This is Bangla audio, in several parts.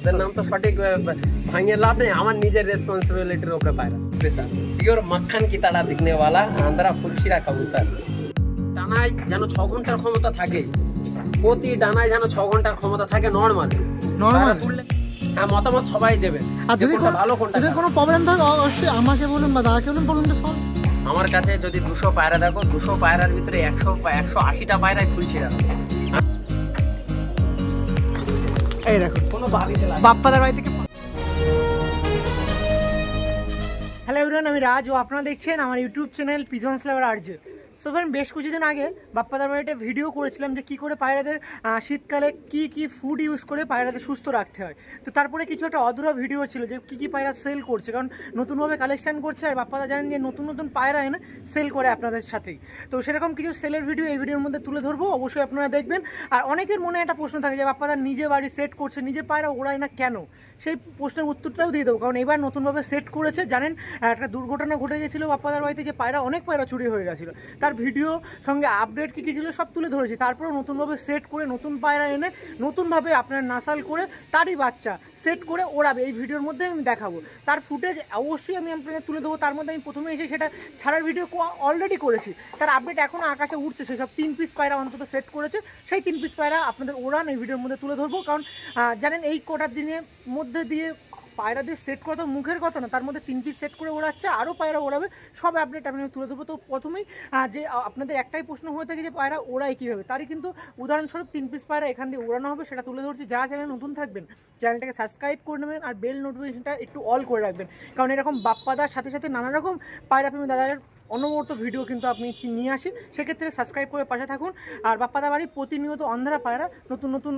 ওদের নাম তো সঠিক ভাঙিয়ে লাভ নেই, আমার নিজের রেসপন্সিবিলিটির উপরে পায়রা স্পেশাল পিওর মাখন কি তারা দিখনে वाला আন্দ্রা ফুলশিরা কবুতর। ডানায় যেন 6 ঘন্টার ক্ষমতা থাকে, প্রতি ডানায় যেন 6 ঘন্টার ক্ষমতা থাকে নরমালি। হ্যাঁ, মতামত সবাই দেবে। আর যদি ভালো কোনটা, যদি কোনো প্রবলেম থাকে অবশ্যই আমাকে বলুন বা দাদাকে বলুন, প্রবলেমটা সলভ। আমার কাছে যদি 200 পায়রা দেখো, 200 পায়রার ভিতরে 180টা পায়রাই ফুলশিরা। এই দেখো কোনো বাপ্পাদার বাড়ি থেকে। হ্যালো এভরিওয়ান, আমি রাজ ও আপনারা দেখছেন আমার ইউটিউব চ্যানেল পিজনস লাভার আরজে। সো ফ্রেন্ড, বেশ কিছুদিন আগে বাপ্পাদার বাড়িতে ভিডিও করেছিলাম যে কী করে পায়রাদের শীতকালে কি ফুড ইউজ করে পায়রাদের সুস্থ রাখতে হয়। তো তারপরে কিছু একটা অধুরা ভিডিও ছিল যে কী পায়রা সেল করছে, কারণ নতুনভাবে কালেকশন করছে আর বাপ্পাদা জানেন যে নতুন নতুন পায়রা এনে সেল করে আপনাদের সাথেই। তো সেরকম কিছু সেলের ভিডিও এই ভিডিওর মধ্যে তুলে ধরবো, অবশ্যই আপনারা দেখবেন। আর অনেকের মনে একটা প্রশ্ন থাকে যে বাপ্পাদার নিজে বাড়ি সেট করছে, নিজের পায়রা ওড়ায় না কেন, সেই প্রশ্নের উত্তরটাও দিয়ে দেবো। কারণ এবার নতুনভাবে সেট করেছে, জানেন একটা দুর্ঘটনা ঘটে গেছিলো বাপ্পাদার বাড়িতে, যে পায়রা অনেক পায়রা চুরি হয়ে গেছিলো, তার ভিডিও সঙ্গে আপডেট কী ছিল সব তুলে ধরেছি। তারপরে নতুনভাবে সেট করে নতুন পায়রা এনে নতুনভাবে আপনার নাসাল করে তারই বাচ্চা সেট করে ওড়াবে, এই ভিডিওর মধ্যে আমি দেখাবো। তার ফুটেজ অবশ্যই আমি আপনাদের তুলে দেবো। তার মধ্যে আমি প্রথমে এসে সেটা ছাড়ার ভিডিও অলরেডি করেছি, তার আপডেট এখনও আকাশে উঠছে। সেসব 3 পিস পায়রা অন্তত সেট করেছে, সেই 3 পিস পায়রা আপনাদের ওড়ান এই ভিডিওর মধ্যে তুলে ধরবো। কারণ জানেন এই কোটার দিনের মধ্যে দিয়ে পায়রা দিয়ে সেট করা তো মুখের কথা না, তার মধ্যে 3 পিস সেট করে ওড়াচ্ছে, আরও পায়রা ওড়াবে, সব আপডেট আমি তুলে দেবো। তো প্রথমেই যে আপনাদের একটাই প্রশ্ন হয়ে থাকে যে পায়রা ওড়ায় কীভাবে, তারই কিন্তু উদাহরণস্বরূপ 3 পিস পায়রা এখান দিয়ে ওড়ানো হবে, সেটা তুলে ধরছি। যারা চ্যানেল নতুন থাকবেন চ্যানেলটাকে সাবস্ক্রাইব করে নেবেন আর বেল নোটিফিকেশনটা একটু অল করে রাখবেন, কারণ এরকম বাপ্পাদার সাথে সাথে নানা রকম পায়রা প্রেমী দাদার অনবরত ভিডিও কিন্তু আপনি নিয়ে আসি, সেক্ষেত্রে সাবস্ক্রাইব করে পাশে থাকুন। আর বাপ্পাদা বাড়ি প্রতিনিয়ত আন্ধ্রা পায়রা নতুন নতুন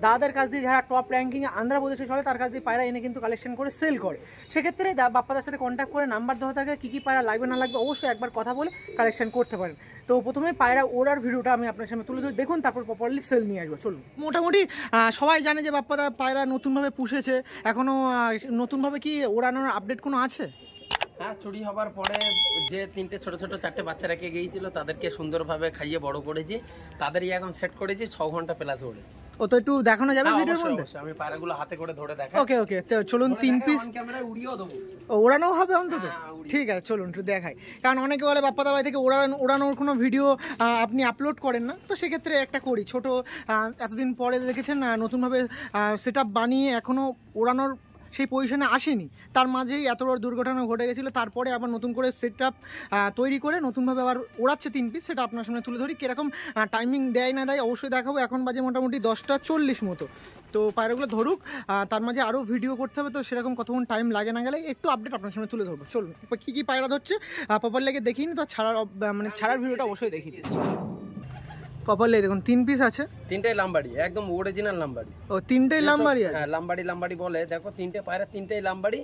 দাদাদের কাছ দিয়ে, যারা টপ র্যাঙ্কিংয়ে আন্ধ্রপ্রদেশে চলে তার কাছ দিয়ে পায়রা এনে কিন্তু কালেকশন করে সেল করে। সেক্ষেত্রে বাপ্পাদার সাথে কন্ট্যাক্ট করে নাম্বার দেওয়া থাকে, কী পায়রা লাগবে না লাগবে অবশ্যই একবার কথা বলে কালেকশন করতে পারেন। তো প্রথমে পায়রা ওড়ার ভিডিওটা আমি আপনার সামনে তুলে ধরে দেখুন, তারপর প্রপারলি সেল নিয়ে আসবো। চলুন। মোটামুটি সবাই জানে যে বাপ্পাদা পায়রা নতুনভাবে পুষেছে, এখনও নতুনভাবে কি ওড়ানোর আপডেট কোনো আছে? হ্যাঁ, চুরি হবার পরে যে 3টে ছোট 4টে বাচ্চা রেখে গিয়েছিল তাদেরকে সুন্দরভাবে খাইয়ে বড় করেছি, তাদেরই এখন সেট করেছি 6 ঘন্টা প্লাস ওড়ে। ও তো একটু দেখানো যাবে ভিডিওর মধ্যে? আমি পায়রাগুলো হাতে করে ধরে দেখাই। ওকে ওকে, চলুন 3 পিস ক্যামেরায় উড়িয়েও দেবো, ওড়ানো হবে অন্তত। ঠিক আছে, চলুন একটু দেখাই। কারণ অনেকে বলে বাপ্পাদার বাড়ি থেকে ওড়ানোর কোনো ভিডিও আপনি আপলোড করেন না, তো সেক্ষেত্রে একটা করি ছোট। এতদিন পরে দেখেছেন নতুনভাবে সেট আপ বানিয়ে এখনও ওড়ানোর সেই পজিশনে আসেনি, তার মাঝেই এত বড় দুর্ঘটনা ঘটে গেছিলো। তারপরে আবার নতুন করে সেট আপ তৈরি করে নতুনভাবে আবার ওড়াচ্ছে 3 পিস, সেটা আপনার সামনে তুলে ধরি। কীরকম টাইমিং দেয় না দেয় অবশ্যই দেখাবো। এখন বাজে মোটামুটি 10টা 40 মতো। তো পায়রাগুলো ধরুক, তার মাঝে আরও ভিডিও করতে হবে, তো সেরকম কতক্ষণ টাইম লাগে না গেলে একটু আপডেট আপনার সামনে তুলে ধরবো। চলুন, কী পায়রা ধরছে প্রপার লেগে দেখিনি, তো ছাড়ার ভিডিওটা অবশ্যই দেখিয়ে দিচ্ছি। প্রপারলি দেখুন 3 পিস আছে, 3টাই লাম্বাড়ি, একদম অরিজিনাল লাম্বাড়ি। ও 3টাই লাম্বাড়ি আছে? হ্যাঁ, লাম্বাড়ি বলে। দেখো 3টে পায়রা, 3টাই লাম্বাড়ি,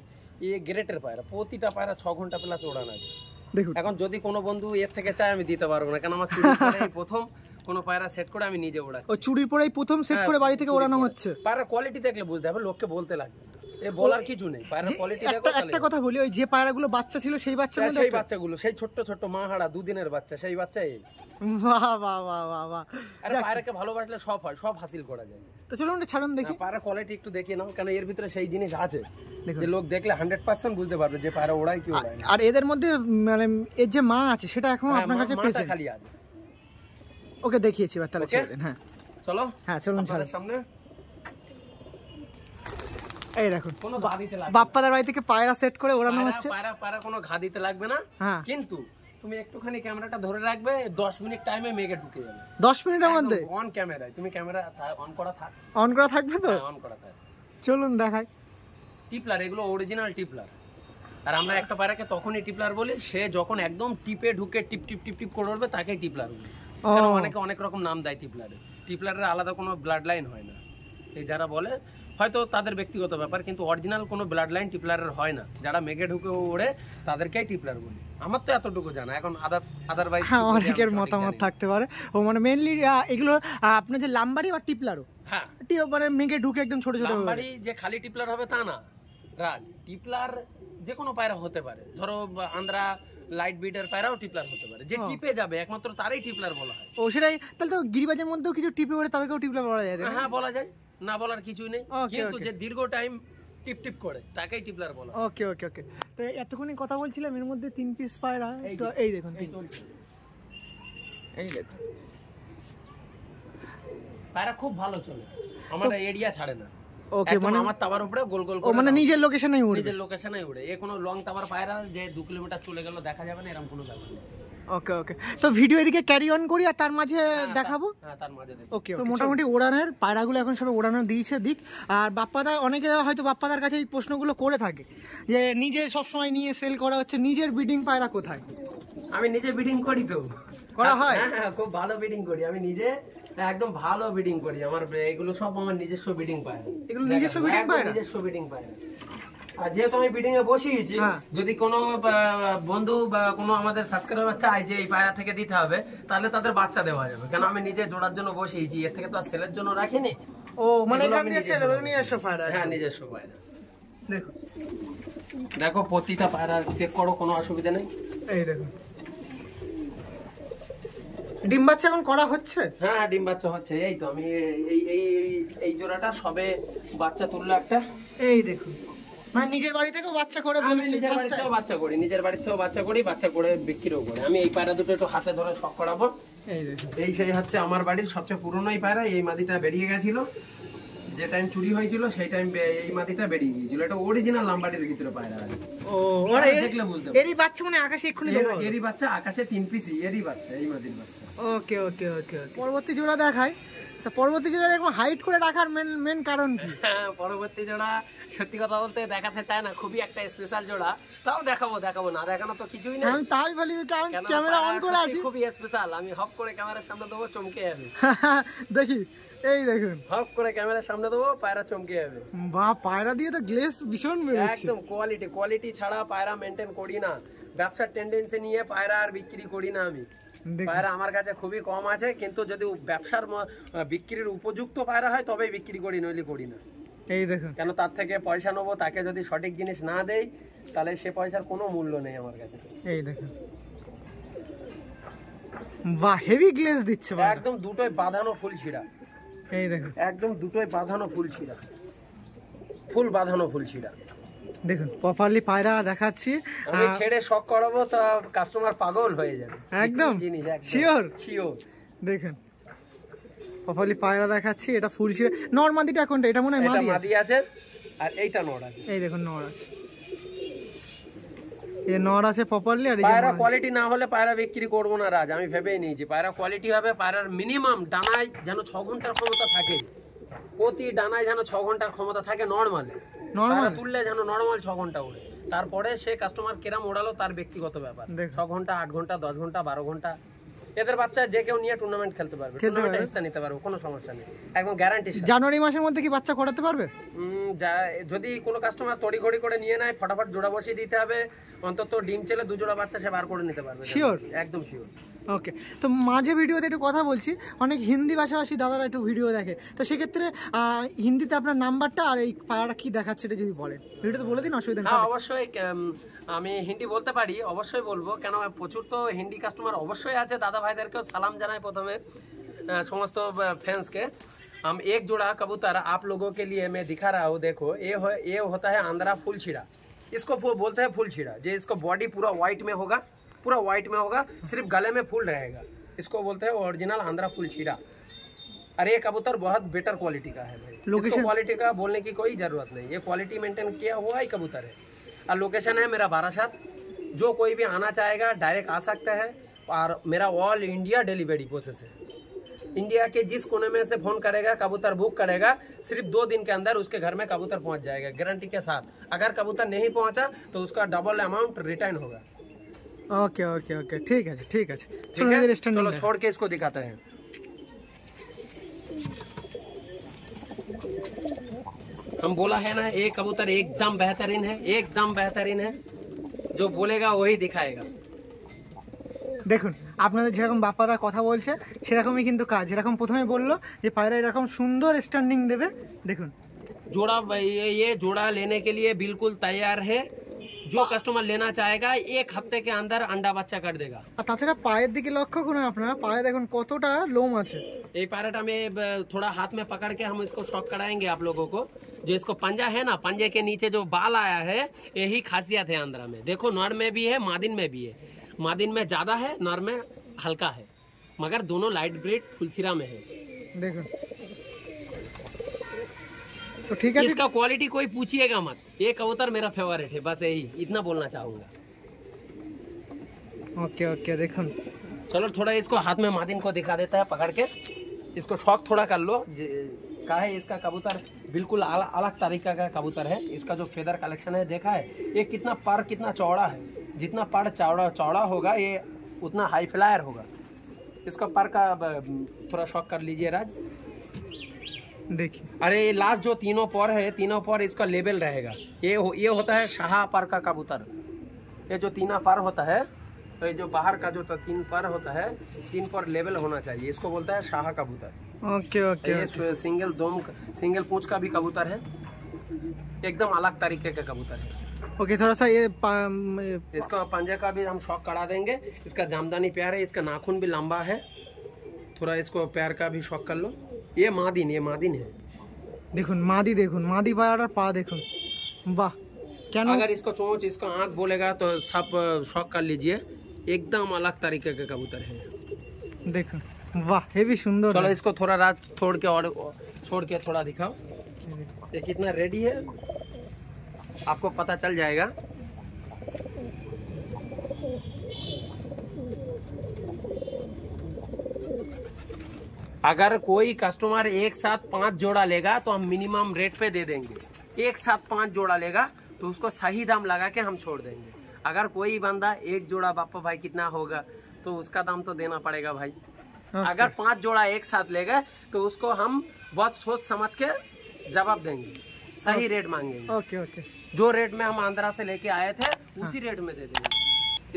গ্রেটের পায়রা, প্রতিটা পায়রা 6 ঘন্টা প্লাস ওড়ানো আছে। দেখুন, এখন যদি কোনো বন্ধু এর থেকে চায় আমি দিতে পারবো না, কারণ আমার চুরি করে প্রথম কোনো পায়রা সেট করে আমি নিজে ওড়াচ্ছি। ও চুরির পরেই প্রথম সেট করে বাড়ি থেকে ওড়ানো হচ্ছে? পায়রা কোয়ালিটি দেখলে বুঝতে হবে, লোককে বলতে লাগবে, এ বলার কিছু নেই। পায়রা কোয়ালিটি দেখো। একটা কথা বলি, ওই যে পায়রাগুলো বাচ্চা ছিল সেই বাচ্চাগুলো সেই ছোট মা হাড়া 2 দিনের বাচ্চা, সেই বাচ্চা এই। বাহ বাহ বাহ বাহ বাহ। আরে পায়রাকে ভালোবাসলে সব হয়, সব হাসিল করা যায়। তো চলুন ছাড়ুন দেখি। পায়রা কোয়ালিটি একটু দেখিয়ে নাও, কারণ এর ভিতরে সেই জিনিস আছে যে লোক দেখলে 100% বুঝতে পারবে যে পায়রা ওড়ায় কি ওড়ায় না। আর এদের মধ্যে মানে এর যে মা আছে সেটা এখনো আপনার কাছে পেয়েছে? খালি আছে। ওকে দেখিয়েছি, তাহলে ছেড়ে দেন। হ্যাঁ চলো, হ্যাঁ চলুন ছাড়েন সামনে। এই দেখুন, কোনো ঘা দিতে লাগবে, বাপ্পাদার বাড়ি থেকে পায়রা সেট করে ওড়ানো হচ্ছে। পায়রা কোনো ঘা দিতে লাগবে না, কিন্তু তুমি একটুখানি ক্যামেরাটা ধরে রাখবে, 10 মিনিট টাইমে মেঘে ঢুকে যাবে। 10 মিনিটের মধ্যে অন ক্যামেরায়, তুমি ক্যামেরা অন করা থাকবে তো? অন করা থাকবে। চলুন দেখাই। টিপলার, এগুলো অরিজিনাল টিপলার। আর আমরা একটা পায়রাকে তখনই টিপলার বলি, সে যখন একদম টিপে ঢুকে টিপ টিপ টিপ টিপ করে উঠবে তাকে টিপলার বলি। অনেকে অনেক রকম নাম দেয় টিপলারের। টিপলারের আলাদা কোনো ব্লাড লাইন হয় না, এই যারা বলে হয়তো তাদের ব্যক্তিগত ব্যাপার, কিন্তু অরিজিনাল কোনো ব্লাড লাইন টিপলারের হয় না। যারা মেঘে ঢুকে ওড়ে তাদেরকেই টিপলার বলি। আমার তো এতটুকু জানা, এখন আদারওয়াইজ অনেকের মতামত থাকতে পারে। ও মানে মেইনলি এগুলো আপনার যে লাম্বাড়ি বা টিপলারও, হ্যাঁ মানে মেঘে ঢুকে একদম ছোট ছোট। লাম্বাড়ি যে খালি টিপলার হবে তা না, রাজ টিপলার যে কোনো পায়রা হতে পারে। ধরো আন্দ্রা লাইট বিটের পায়রাও টিপলার হতে পারে, যে টিপে যাবে একমাত্র তারই টিপলার বলা হয়। ও সেটাই, তাহলে তো গিরিবাজের মধ্যেও কিছু টিপে ওড়ে তাদেরকেও টিপলার বলা যায়? হ্যাঁ বলা যায়। না বলার কিছুই নেই, কিন্তু যে দীর্ঘ টাইম টিপ টিপ করে তাকেই টিপলার বলা। ওকে ওকে ওকে। তো এতক্ষণই কথা বলছিলাম, এর মধ্যে 3 পিস পায়রা, তো এই দেখুন, এই দেখুন পায়রা খুব ভালো চলে, আমাদের এরিয়া ছাড়ে না। ওকে, মানে আমার তাওয়ার উপরে গোল গোল ও মানে নিজের লোকেশনেই উড়ে, নিজের লোকেশনে উড়ে। এ কোনো লং টাওয়ার পায়রা যে 2 কিলোমিটার চলে গেল দেখা যাবে না, এরকম কোনো ব্যাপার নেই। ওকে ওকে, তো ভিডিও এদিকে ক্যারি অন করি আর তার মাঝে দেখাবো। হ্যাঁ, তার মাঝে দেখো। ওকে, তো মোটামুটি ওড়ানের পায়রাগুলো এখন সব ওড়ানো দিয়েছে দিক। আর বাপ্পাদা, অনেকে হয়তো বাপ্পাদার কাছে এই প্রশ্নগুলো করে থাকে যে নিজে সবসময় নিয়ে সেল করা হচ্ছে, নিজের ব্রিডিং পায়রা কোথায়? আমি নিজে ব্রিডিং করি, তো করা হয়। হ্যাঁ, খুব ভালো ব্রিডিং করি আমি নিজে, একদম ভালো ব্রিডিং করি। আমার এগুলো সব আমার নিজস্ব ব্রিডিং পায়রা, এগুলো নিজস্ব ব্রিডিং পায়রা, নিজস্ব ব্রিডিং পায়রা। আর যেহেতু আমি ব্রিডিং এ বসিয়েছি, যদি কোনো বন্ধু বা কোনো আমাদের সাবস্ক্রাইবার চায় যে এই পায়রা থেকে দিতে হবে, তাহলে তাদের বাচ্চা দেওয়া যাবে, কেন আমি নিজে জোড়ার জন্য বসিয়েছি, এর থেকে তো আর সেলের জন্য রাখিনি। ও মানে এখান থেকে সেল হবে, নিজস্ব পায়রা। হ্যাঁ, নিজস্ব পায়রা। দেখো দেখো প্রতিটা পায়রা চেক করো, কোনো অসুবিধা নেই। এই দেখো ডিম বাচ্চা এখন করা হচ্ছে। হ্যাঁ, ডিম বাচ্চা হচ্ছে। এই তো আমি এই জোড়াটা সবে বাচ্চা তুললো একটা। এই দেখুন, মানে নিজের বাড়ি থেকেও বাচ্চা করে বলেছি, নিজের বাড়িতেও বাচ্চা করি, নিজের বাড়িতেও বাচ্চা করি, বাচ্চা করে বিক্রিও করি। আমি এই পায়রা দুটো একটু হাতে ধরে শখ করাবো। এই দেখুন, এই সেই হচ্ছে আমার বাড়ির সবচেয়ে পুরনো এই পায়রা। এই মাদিটা বেরিয়ে গেছিল, যে টাইম চুরি হয়েছিল সেই টাইম এই মাদিটা বেরিয়ে গিয়েছিল। এটা অরিজিনাল লাম্বাড়ির ভিতরে পায়রা। ও ওরা দেখলে বুঝতে এরই বাচ্চা, মানে আকাশে এক্ষুনি দেবো, এরই বাচ্চা আকাশে 3 পিস এরই বাচ্চা, এই মাদির বাচ্চা। ওকে ওকে ওকে, পরবর্তী জোড়া দেখাই। পরবর্তী জোড়া এরকম হাইট করে রাখার মেন কারণ কি? পরবর্তী জোড়া সত্যি কথা বলতে দেখাতে চায় না, খুবই একটা স্পেশাল জোড়া। তাও দেখাবো না দেখানো তো কিছুই না। আমি তাই বলি, ক্যামেরা অন করে আছি, খুবই স্পেশাল। আমি হপ করে ক্যামেরার সামনে দেবো, চমকে যাবে। দেখি এই দেখুন, হপ করে ক্যামেরার সামনে দেবো, পায়রা চমকে যাবে। বাহ, পায়রা দিয়ে তো গ্লেস ভীষণ বেরোচ্ছে। একদম কোয়ালিটি ছাড়া পায়রা মেনটেন করি না। ব্যবসার টেন্ডেন্সি নিয়ে পায়রা আর বিক্রি করি না আমি। পায়রা আমার কাছে খুবই কম আছে, কিন্তু যদি ব্যবসার বিক্রির উপযুক্ত পায়রা হয় তবেই বিক্রি করি, নইলে করি না। এই দেখুন, কেন তার থেকে পয়সা নেবো, তাকে যদি সঠিক জিনিস না দেই তাহলে সে পয়সার কোনো মূল্য নেই আমার কাছে। এই দেখুন, বাহ, হেভি গ্লেজ দিচ্ছে, একদম দুটোই বাঁধানো ফুল ছিঁড়া। এই দেখুন, একদম দুটোই বাঁধানো ফুল ছিঁড়া, ফুল বাঁধানো ফুল ছিঁড়া। দেখুন প্রপারলি পায়রা দেখাচ্ছি। আমি ছেড়ে শক করাবো তা কাস্টমার পাগল হয়ে যাবে। একদম জিনিস শিওর। দেখুন প্রপারলি পায়রা দেখাচ্ছি। এটা ফুল ছিঁড়ে নরমাদিটা কোনটা? এটা মনে হয় মাদি আছে, আর এইটা নর আছে। এই দেখুন নর আছে, এই নর আছে প্রপারলি। আর পায়রা কোয়ালিটি না হলে পায়রা বিক্রি করবো না রাজ, আমি ভেবেই নিয়েছি। পায়রা কোয়ালিটি হবে, পায়রার মিনিমাম ডানায় যেন 6 ঘন্টার ক্ষমতা থাকে, প্রতি ডানায় যেন 6 ঘন্টার ক্ষমতা থাকে নরমালে। তুললে যেন নরমাল 6 ঘন্টা উড়ে। তারপরে সে কাস্টমার কেরাম ওড়ালো তার ব্যক্তিগত ব্যাপার। 6 ঘন্টা, 8 ঘন্টা, 10 ঘন্টা, 12 ঘন্টা, এদের বাচ্চা যে কেউ নিয়ে টুর্নামেন্ট খেলতে পারবে, টুর্নামেন্টে হিস্সা নিতে পারবে, কোনো সমস্যা নেই, একদম গ্যারান্টি। জানুয়ারি মাসের মধ্যে কি বাচ্চা করাতে পারবে? যদি কোনো কাস্টমার তড়িঘড়ি করে নিয়ে নেয়, ফটাফট জোড়া বসিয়ে দিতে হবে। অন্তত ডিম ছেলে 2 জোড়া বাচ্চা সে বার করে নিতে পারবে। শিওর? একদম শিওর। ওকে, তো মাঝে ভিডিওতে একটু কথা বলছি, অনেক হিন্দি ভাষাভাষী দাদারা একটু ভিডিও দেখে, তো সেক্ষেত্রে হিন্দিতে আপনার নাম্বারটা আর এই পায়রাটা কি দেখাচ্ছে এটা যদি বলেন, ভিডিওতে বলে দিন, অসুবিধা নেই। অবশ্যই আমি হিন্দি বলতে পারি, অবশ্যই বলবো, কেন প্রচুর তো হিন্দি কাস্টমার অবশ্যই আছে। দাদা ভাইদেরকেও সালাম জানাই প্রথমে, সমস্ত ফ্যান্स के। हम एक जोड़ा कबूतर आप लोगों के लिए मैं दिखा रहा हूँ। देखो ये होता है आंध्रा फुल छिड़ा, इसको बोलते हैं फुल छिड़ा। जो इसको बॉडी पूरा व्हाइट में होगा, पूरा व्हाइट में होगा, सिर्फ गले में फूल रहेगा, इसको बोलते हैं ओरिजिनल आंध्रा फुल छिड़ा। और ये कबूतर बहुत बेटर क्वालिटी का है भाई, इसको क्वालिटी का बोलने की कोई जरूरत नहीं, ये क्वालिटी मेंटेन किया हुआ ही कबूतर है। और लोकेशन है मेरा बारासात, जो कोई भी आना चाहेगा डायरेक्ट आ सकता है। और मेरा ऑल इंडिया डिलीवरी प्रोसेस है, इंडिया के जिस कोने में से फोन करेगा, कबूतर बुक करेगा, सिर्फ 2 दिन के अंदर उसके घर में कबूतर पहुंच जाएगा, गारंटी के साथ। अगर कबूतर नहीं पहुंचा तो उसका डबल अमाउंट रिटर्न होगा। ओके ओके ओके, ठीक है, ठीक है, चलो छोड़ के इसको दिखाते हैं। हम बोला है ना, ये कबूतर एकदम बेहतरीन है, एकदम बेहतरीन है, जो बोलेगा वही दिखाएगा। দেখুন আপনাদের যেরকম বাপ্পাদা কথা বলছে সেরকমই কিন্তু কাজ, যেরকম প্রথমে বললো যে পায়রা এরকম সুন্দর স্ট্যান্ডিং দেবে। দেখুন जोड़ा, ये जोड़ा लेने के लिए बिल्कुल तैयार है। जो कस्टमर लेना चाहेगा 1 हफ्ते के अंदर अंडा बच्चा कर देगा। আর তাছাড়া পায়ের দিকে লক্ষ্য করুন আপনারা, পায়ে দেখুন কতটা লোম আছে। ये पैरेट हमें थोड़ा हाथ में पकड़ के हम इसको शौक कराएंगे आप लोगों को। जो इसको पंजा है ना, पंजे के नीचे जो बाल आया है, यही खासियत है आंध्रा में। देखो नर में भी है, मादिन में भी है। मादिन में ज्यादा है, नर में हल्का है, मगर दोनों लाइट ब्रीड फुलसिरा में है। দেখুন তো ঠিক আছে। इसका क्वालिटी कोई पूछिएगा मत, ये कबूतर मेरा फेवरेट है, बस यही इतना बोलना चाहूंगा। ওকে ওকে দেখুন। चलो थोड़ा इसको हाथ में मादिन को दिखा देता है पकड़ के, इसको शौक थोड़ा कर लो। का है इसका कबूतर बिल्कुल अलग तरीका का कबूतर है। इसका जो फेदर कलेक्शन है देखा है, ये कितना पर कितना चौड़ा है। जितना पर चौड़ा होगा ये उतना हाई फ्लायर होगा। इसका पर का थोड़ा शौक कर लीजिए राज। देखिए अरे ये लास्ट जो तीनों पर है, तीनों पर इसका लेवल रहेगा। ये होता है शाह पर का कबूतर। ये जो तीना पर होता है, तो ये जो बाहर का जो 3 पर होता है, 3 पर लेवल होना चाहिए, इसको बोलता है शाह कबूतर। Okay okay. ये सिंगल पूंछ का भी कबूतर है, एकदम अलग तरीके का कबूतर है। ओके थोड़ा सा ये इसका पंजे का भी हम शौक करा देंगे। इसका जामदानी प्यार है, इसका नाखून भी लंबा है। थोड़ा इसको प्यार का भी शौक कर लो। ये मादिन है। দেখুন মাদি, দেখুন মাদি পায়রাটার পা দেখুন, বাহ। কেন अगर इसको चोंच इसको आँख बोलेगा तो सब शौक कर लीजिए, एकदम अलग तरीके के कबूतर है। দেখুন বাহ হেভি সুন্দর। चलो इसको थोड़ा रात छोड़ के और छोड़ के थोड़ा दिखाओ, ये कितना रेडी है आपको पता चल जाएगा। अगर कोई कस्टमर एक साथ 5 जोड़ा लेगा तो हम मिनिमम रेट पे दे देंगे। एक साथ 5 जोड़ा लेगा तो उसको सही दाम लगा के हम छोड़ देंगे। अगर कोई बंदा एक जोड़ा बापा भाई कितना होगा, तो उसका दाम तो देना पड़ेगा भाई। अगर 5 जोड़ा एक साथ लेगा तो उसको हम बहुत सोच समझ के जवाब देंगे, सही रेट मांगेंगे। Okay okay. जो रेट में हम आंध्रा से लेके आए थे उसी रेट में दे देंगे,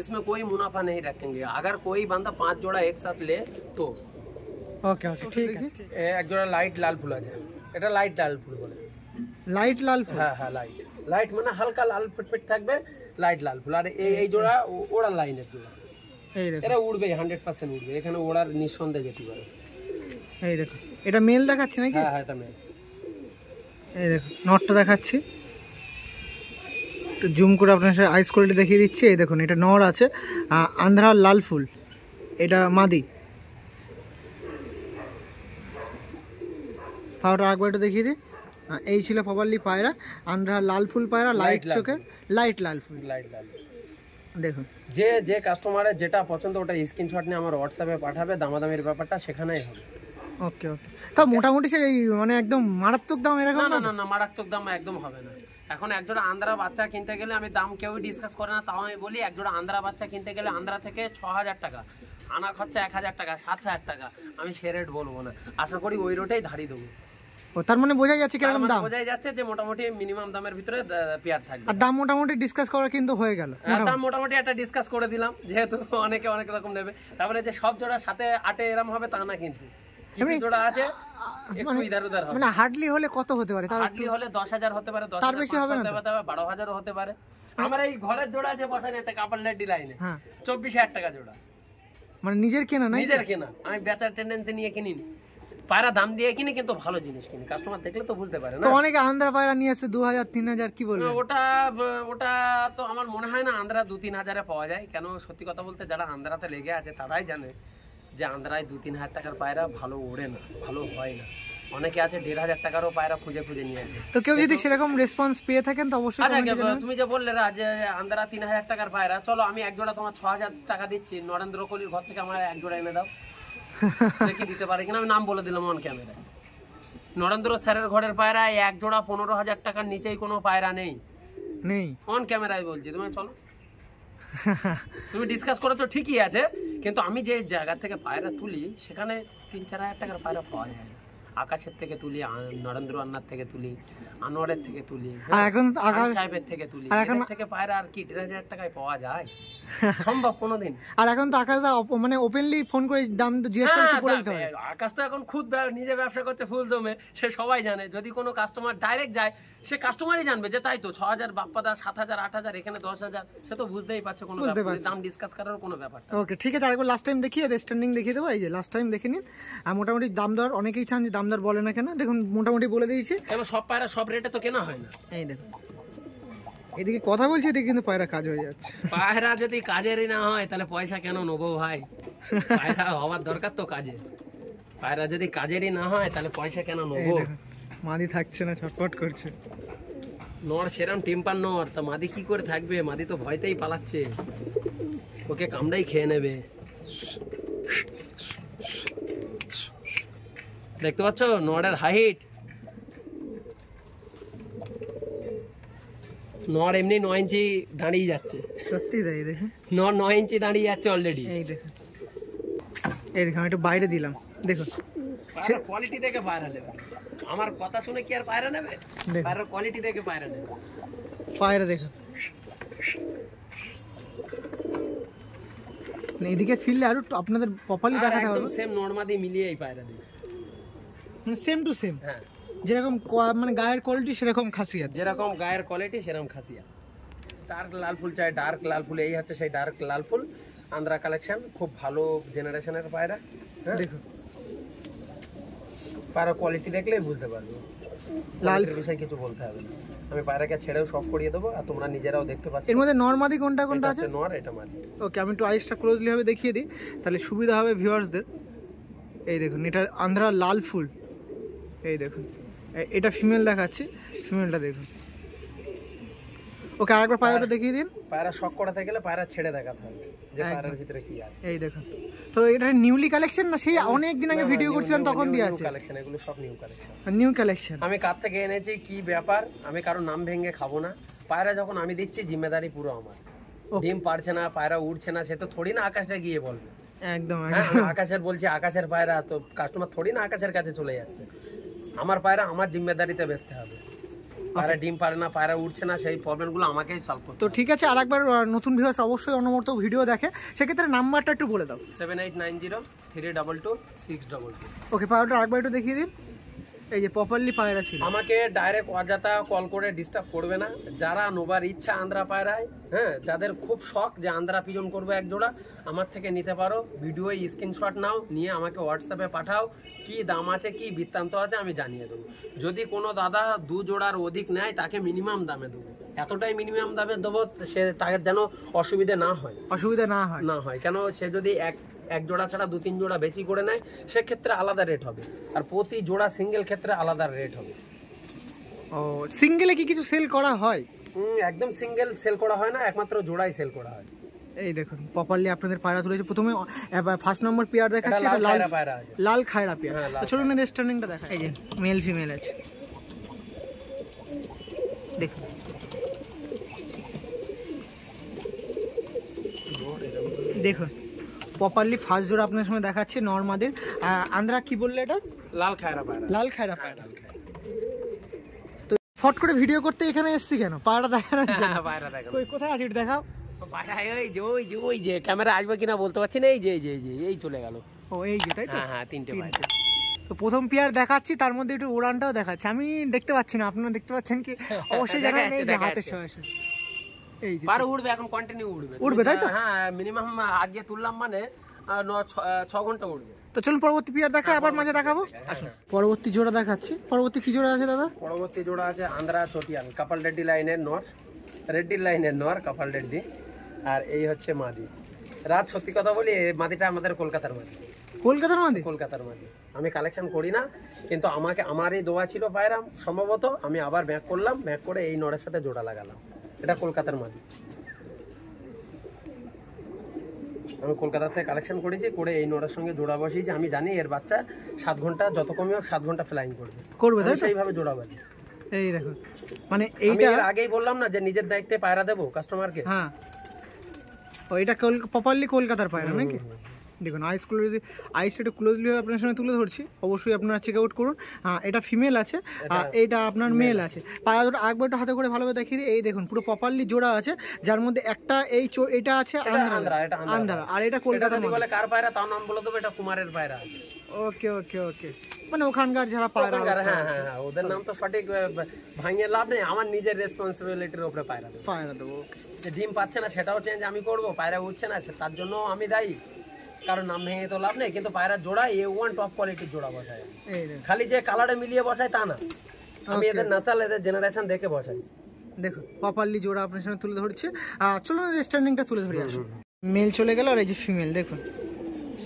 इसमें कोई मुनाफा नहीं रखेंगे। अगर कोई बंदा 5 जोड़ा एक साथ ले तो ওকে ওকে ঠিক আছে। এক জোড়া লাইট লাল ফুল আছে, এটা লাইট লাল ফুল বলে। লাইট লাল ফুল? হ্যাঁ হ্যাঁ লাইট মানে হালকা লাল পিটপিট থাকবে, লাইট লাল ফুল। আর এই জোড়া ওড়া লাইনের জোড়া, এই দেখো এটা উড়বে 100% উড়বে, এখানে ওড়ার নিঃসন্দেহে যেতে পারে। এই দেখো এটা মেল দেখাচ্ছে নাকি? হ্যাঁ হ্যাঁ এটা মেল। এই দেখো নটটা দেখাচ্ছি, একটু জুম করে আপনার সাথে আইস কোয়ালিটি দেখিয়ে দিচ্ছি। এই দেখুন এটা নর আছে, আন্ধ্রা লাল ফুল, এটা মাদি। পায়রাটা আরেকবার একটু দেখিয়ে দিই। এই ছিল প্রপারলি পায়রা, আন্ধ্রা লাল ফুল পায়রা, লাইট চোখের লাইট লাল ফুল। দেখুন যে কাস্টমারের যেটা পছন্দ ওটা স্ক্রিনশট নিয়ে আমার হোয়াটসঅ্যাপে পাঠাবে, দামাদামির ব্যাপারটা সেখানেই হবে। ওকে ওকে। তা মোটামুটি সেই মানে একদম মারাত্মক দাম এরকম? না না না মারাত্মক দাম একদম হবে না। এখন এক জোড়া আন্ধ্রা বাচ্চা কিনতে গেলে আমি দাম কেউ ডিসকাস করে না, তাও আমি বলি এক জোড়া আন্ধ্রা বাচ্চা কিনতে গেলে আন্ধ্রা থেকে 6000 টাকা, আনা খরচা 1000 টাকা, 7000 টাকা। আমি সে রেট বলবো না, আশা করি ওই রেটেই ধারি দেবো। ও তার মানে বোঝা যাচ্ছে কিরকম দাম? বোঝাই যাচ্ছে যে মোটামুটি মিনিমাম দামের ভিতরে পেয়ার থাকবে। আর দাম মোটামুটি ডিসকাস করা কিন্তু হয়ে গেল। দাম মোটামুটি একটা ডিসকাস করে দিলাম, যেহেতু অনেকে অনেক রকম নেবে। তারপরে যে সব জোড়ার সাথে 8 এরকম হবে তা না, কিন্তু কিছু জোড়া আছে একটু ইধার উধার হবে। মানে হার্ডলি হলে কত হতে পারে? হার্ডলি হলে 10000 হতে পারে, 10,000 তার বেশি হবে না, 12,000 হতে পারে। আমার এই ঘরের জোড়া যে বসানো আছে কাপড় লেডি লাইনে, 24,000 টাকা জোড়া। মানে নিজের কেনা না? নিজের কেনা, আমি বেচার টেন্ডেন্সি নিয়ে কিনিনি, পায়রা দাম দিয়ে কিনি, কিন্তু ভালো জিনিস কিনি। কাস্টমার দেখলে তো বুঝতে পারে না। তো অনেকে আন্ধ্রা পায়রা নিয়ে আসে 2000 3000, কি বলবো? ওটা তো আমার মনে হয় না আন্ধ্রা 2-3 পাওয়া যায়। কেন সত্যি কথা বলতে যারা আন্ধ্রাতে লেগে আছে তারাই জানে যে আন্ধ্রায় 2-3 টাকার পায়রা ভালো ওড়ে না, ভালো হয় না। অনেকে আছে 1,500 টাকারও পায়রা খুঁজে নিয়ে আসে। তো কেউ যদি সেরকম রেসপন্স পেয়ে থাকেন তো অবশ্যই। আচ্ছা তুমি যে বললে যে আন্ধ্রা 3000 টাকার পায়রা, চলো আমি এক জোড়া তোমার 6000 টাকা দিচ্ছি, নরেন্দ্র কোহলির ঘর থেকে আমার এক জোড়া এনে দাও, দেখি দিতে পারে কিনা। আমি নাম বলে দিলাম অন ক্যামেরায়, নরেন্দ্র স্যারের ঘরের পায়রা এক জোড়া 15,000 টাকার নিচেই কোনো পায়রা নেই, অন ক্যামেরায় বলছি। তুমি চলো, তুমি ডিসকাস করেছো ঠিকই আছে, কিন্তু আমি যে জায়গা থেকে পায়রা তুলি সেখানে 3-4 হাজার টাকার পায়রা পাওয়া যায় না। আকাশের থেকে তুলি, নরেন্দ্র আন্নার থেকে তুলি, আনোয়ারের থেকে তুলি, আর এখন সাহেবের থেকে তুলি, এদের থেকে পায়রা আর কি 1,500 টাকায় পাওয়া যায়? সম্ভব কোনোদিন? আর এখন তো আকাশ মানে ওপেনলি ফোন করে দাম জিজ্ঞেস করে বলে দিতে হবে। আকাশ তো এখন খুদ নিজে ব্যবসা করছে ফুল দমে, সে সবাই জানে। যদি কোনো কাস্টমার ডাইরেক্ট যায়, সে কাস্টমারই জানবে যে তাই তো 6,000 বাপ্পাদা, 7,000, 8,000, এখানে 10,000, সে তো বুঝতেই পারছে। কোনো দাম ডিসকাস করার কোনো ব্যাপার না। ওকে ঠিক আছে, আরেকবার লাস্ট টাইম দেখিয়ে স্ট্যান্ডিং দেখিয়ে দেবো। এই যে লাস্ট টাইম দেখে নিন। আর মোটামুটি দাম দর অনেকেই চান যে দাম দর বলে না কেন, দেখুন মোটামুটি বলে দিয়েছি। কেন সব পায়রা সব রেটে তো কেনা হয় না। এই দেখুন এদিকে কথা বলছি, এদিকে কিন্তু পায়রা কাজ হয়ে যাচ্ছে। পায়রা যদি কাজেরই না হয় তাহলে পয়সা কেন নেবো ভাই? পায়রা হওয়ার দরকার তো কাজে। পায়রা যদি কাজেরই না হয় তাহলে পয়সা কেন নেবো? মাদি থাকছে না, ছটফট করছে। নর সেরম টেম্পার নর, তা মাদি কি করে থাকবে? মাদি তো ভয়তেই পালাচ্ছে, ওকে কামড়াই খেয়ে নেবে। দেখতে পাচ্ছ নরের হাইট? নর এমনি 9 ইঞ্চি দাঁড়িয়ে যাচ্ছে। সত্যি তাই, দেখে নর 9 ইঞ্চি দাঁড়িয়ে যাচ্ছে অলরেডি। এই দেখুন, এই দেখুন, আমি একটু বাইরে দিলাম, দেখুন কোয়ালিটি দেখে পায়রা নেবে। আমার কথা শুনে কি আর পায়রা নেবে? পায়রার কোয়ালিটি দেখে পায়রা নেবে। পায়রা দেখুন, এদিকে ফিরলে আরো আপনাদের প্রপারলি দেখাতে হবে। একদম সেম নরমাদি মিলিয়ে এই পায়রা দিই, মানে সেম টু সেম। হ্যাঁ, যেরকম মানে গায়ের কোয়ালিটি সেরকম খাসিয়াত, যেরকম গায়ের কোয়ালিটি সেরকম খাসিয়া। ডার্ক লাল ফুল চাই, ডার্ক লাল ফুল, এই হচ্ছে সেই ডার্ক লাল ফুল। আন্দ্রা কালেকশন, খুব ভালো জেনারেশনের পায়রা। দেখুন পায়রা কোয়ালিটি দেখলেই বুঝতে পারবে, লাল বিষয় কিছু বলতে হবে না। আমি পায়রাকে ছেড়েও সব করিয়ে দেবো, আর তোমরা নিজেরাও দেখতে পাচ্ছ। এর মধ্যে নরমাদি কোনটা কোনটা আছে? নর, এটা মাদি। ওকে, আমি একটু আইসটা ক্লোজলি ভাবে দেখিয়ে দিই, তাহলে সুবিধা হবে ভিউয়ার্সদের। এই দেখুন, এটা আন্ধ্রা লাল ফুল। এই দেখুন, এটা ফিমেল দেখাচ্ছি, ফিমেলটা দেখুন। ওকে, আরেকবার পায়রাটা দেখিয়ে দিন। পায়রা শক করাতে গেলে পায়রা ছেড়ে দেখাতে হবে যে পায়রার ভিতরে কি আছে। এই দেখুন, তো এটা নিউলি কালেকশন না সেই অনেক দিন আগে ভিডিও করছিলাম তখন দিয়ে আছে? কালেকশন, এগুলো সব নিউ কালেকশন। New collection. আমি কার থেকে এনেছি কি ব্যাপার, আমি কারো নাম ভেঙে খাবো না। পায়রা যখন আমি দিচ্ছি, জিম্মেদারি পুরো আমার। ডিম পারছে না, পায়রা উঠছে না, সে তো থোড়ি না আকাশে গিয়ে বলবে। একদম আকাশের বলছি, আকাশের পায়রা তো কাস্টমার থোড়ি না আকাশের কাছে চলে যাচ্ছে। আমার পায়রা আমার জিম্মেদারিতে বেচতে হবে। পায়রা ডিম পারে না, পায়রা উঠছে না, সেই প্রবলেমগুলো আমাকেই সলভ করতে। তো ঠিক আছে, আরেকবার নতুন ভিউয়ার্স অবশ্যই অনবরত ভিডিও দেখে, সেক্ষেত্রে নাম্বারটা একটু বলে দাও। 7890322622। ওকে, পায়রাটা আরেকবার একটু দেখিয়ে দিন। এই যে প্রপারলি পায়রা ছিল। আমাকে ডাইরেক্ট অযথা কল করে ডিস্টার্ব করবে না। যারা নোবার ইচ্ছা আন্দ্রা পায়রায়, হ্যাঁ, যাদের খুব শখ যে আন্দ্রা পিজন করবো এক জোড়া, আমার থেকে নিতে পারো। ভিডিও স্ক্রিনশট নাও, নিয়ে আমাকে হোয়াটসঅ্যাপে পাঠাও। কি দাম আছে, কি বৃত্তান্ত আছে আমি জানিয়ে দেবো। যদি কোনো দাদা 2 জোড়ার অধিক নেয়, তাকে মিনিমাম দামে দেবো। এতটাই মিনিমাম দামে দেবো সে তাদের যেন অসুবিধা না হয়। অসুবিধা না হয় কেন, সে যদি এক জোড়া ছাড়া 2-3 জোড়া বেশি করে নেয়, সেক্ষেত্রে আলাদা রেট হবে। আর প্রতি জোড়া সিঙ্গেল ক্ষেত্রে আলাদা রেট হবে। ও, সিঙ্গেলে কি কিছু সেল করা হয়? একদম সিঙ্গেল সেল করা হয় না, একমাত্র জোড়াই সেল করা হয়। এই দেখুন, প্রপারলি আপনাদের পায়রা তুলেছে। প্রথমে ফার্স্ট নম্বর পেয়ার দেখাচ্ছি, এটা লাল খায়রা পেয়ার। চলুন এর স্ট্যান্ডিংটা দেখা। এই যে মেল ফিমেল আছে, দেখুন। দেখুন প্রপারলি ফার্স্ট জোড়া আপনার সামনে দেখাচ্ছে নরমাদের। আন্দ্রা কি বললে এটা? লাল খায়রা পায়রা। লাল খায়রা পায়রা। তো ফট করে ভিডিও করতে এখানে এসেছি কেন? পায়রা দেখানোর জন্য। পায়রা দেখানো। কোথায় আছে এটা দেখাও। পায়রা ওই যে ক্যামেরা আসবে কিনা বলতে পারছি না। এই চলে গেল। ও, এই যে, তাই তো? হ্যাঁ, 3টে পায়রা। তো প্রথম পেয়ার দেখাচ্ছি, তার মধ্যে একটু উড়ানটাও দেখাচ্ছি। আমি দেখতে পাচ্ছি না, আপনারা দেখতে পাচ্ছেন কি? অবশ্যই জানেন এই যে হাতের সরাসরি। এই যে পায়রা উড়বে, এখন কন্টিনিউ উড়বে, তাই তো? হ্যাঁ, মিনিমাম আজকে তুললাম মানে 6 ঘন্টা উড়বে। তো চলুন পরবর্তী পেয়ার দেখা, আবার মাঝে দেখাবো। আসুন, পরবর্তী জোড়া দেখাচ্ছি। পরবর্তী কি জোড়া আছে দাদা? পরবর্তী জোড়া আছে আন্দ্রা চটিয়াল, কাপাল রেড্ডি লাইনের নর, কাপাল রেড্ডি। আর এই হচ্ছে মাদি। রাত সত্যি কথা বলি, এই মাদিটা আমাদের কলকাতার মাদি। কলকাতার মাদি। আমি কালেকশন করি না, কিন্তু আমারই দোয়া ছিল পায়রা সম্ভবত। আমি আবার ব্যাক করলাম, ব্যাক করে এই নরের সাথে জোড়া লাগালাম। এটা কলকাতার মাদি। আমি কলকাতা থেকে কালেকশন করেছি, করে এই নরের সঙ্গে জোড়া বসিয়েছি। আমি জানি এর বাচ্চা 7 ঘন্টা, যত কমই হোক 7 ঘন্টা ফ্লাইং করবে, তাই সেইভাবে জোড়া বাজি। এই দেখো, মানে এইটা আগেই বললাম না যে নিজের দায়িত্বে পায়রা দেবো কাস্টমারকে। হ্যাঁ, ও এটা প্রপারলি কলকাতার পায়রা নাকি? দেখুন আইসটা একটু ক্লোজলি আপনার সামনে তুলে ধরছি, অবশ্যই আপনারা চেক আউট করুন। এটা ফিমেল আছে, এটা আপনার মেল আছে। পায়রা দুটো আরেকবার একটু হাতে করে ভালোভাবে দেখিয়ে দিই। এই দেখুন পুরো প্রপারলি জোড়া আছে, যার মধ্যে একটা এটা আছে আন্ধ্রা, আর এটা কলকাতা বলে কার পায়রা তার নাম বলে দেবো, এটা কুমারের পায়রা। ওকে ওকে ওকে, মানে ওখানকার যারা পায়রা, হ্যাঁ ওদের নাম তো সঠিক ভাঙিয়ে লাভ নেই, আমার নিজের রেসপন্সিবিলিটির উপরে পায়রা দেবো। যে ডিম পাচ্ছে না সেটাও চেঞ্জ আমি করব, পায়রা উঠছে না তার জন্য আমি দায়ী, কারণ নাম ভেঙে তো লাভ নেই। কিন্তু পায়রা জোড়া A1 টপ কোয়ালিটির জোড়া বসায়, খালি যে কালারে মিলিয়ে বসায় তা না, আমি এদের নাসাল এদের জেনারেশন দেখে বসাই। দেখুন প্রপারলি জোড়া আপনার সামনে তুলে ধরছে। চলুন স্ট্যান্ডিংটা তুলে ধরে আসুন। মেল চলে গেল, আর এই যে ফিমেল দেখুন